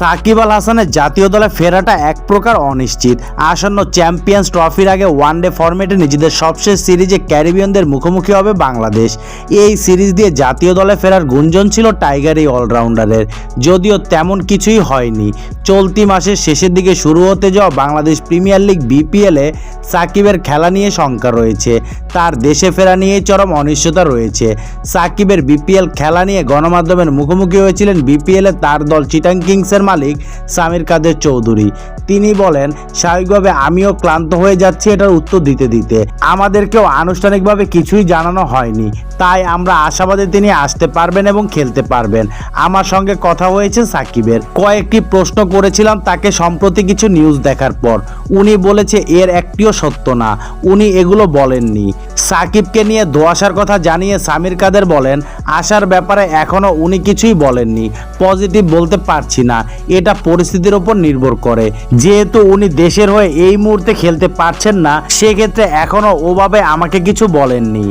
সাকিব আল হাসানের জাতীয় দলে ফেরাটা এক প্রকার অনিশ্চিত। আসন্ন চ্যাম্পিয়ন্স ট্রফির আগে ওয়ানডে ফরম্যাটে নিজেদের সবশেষ সিরিজে ক্যারিবিয়ানদের মুখোমুখি হবে বাংলাদেশ। এই সিরিজ দিয়ে জাতীয় দলে ফেরার গুঞ্জন ছিল টাইগার এই অলরাউন্ডারের, যদিও তেমন কিছুই হয়নি। চলতি মাসের শেষের দিকে শুরু হতে যাওয়া বাংলাদেশ প্রিমিয়ার লিগ বিপিএলে সাকিবের খেলা নিয়ে শঙ্কা রয়েছে, তার দেশে ফেরা নিয়ে চরম অনিশ্চয়তা রয়েছে। সাকিবের বিপিএল খেলা নিয়ে গণমাধ্যমের মুখোমুখি হয়েছিলেন বিপিএলে তার দল চিটাং কিংসের মালিক সামির কাদের চৌধুরী। তিনি বলেন, স্বাভাবিকভাবে আমিও ক্লান্ত হয়ে যাচ্ছি এটার উত্তর দিতে দিতে। আমাদেরকেও আনুষ্ঠানিকভাবে কিছুই জানানো হয়নি, তাই আমরা আশাবাদী তিনি আসতে পারবেন এবং খেলতে পারবেন। আমার সঙ্গে কথা হয়েছে সাকিবের, কয়েকটি প্রশ্ন করেছিলাম তাকে সম্প্রতি কিছু নিউজ দেখার পর। উনি বলেছে এর একটিও সত্য না, উনি এগুলো বলেননি। সাকিবকে নিয়ে ধোঁয়াশার কথা জানিয়ে সামির কাদের বলেন, আসার ব্যাপারে এখনও উনি কিছুই বলেননি, পজিটিভ বলতে পারছি না, এটা পরিস্থিতির ওপর নির্ভর করে। যেহেতু উনি দেশের হয়ে এই মুহূর্তে খেলতে পারছেন না, সেক্ষেত্রে এখনও ওভাবে আমাকে কিছু বলেননি।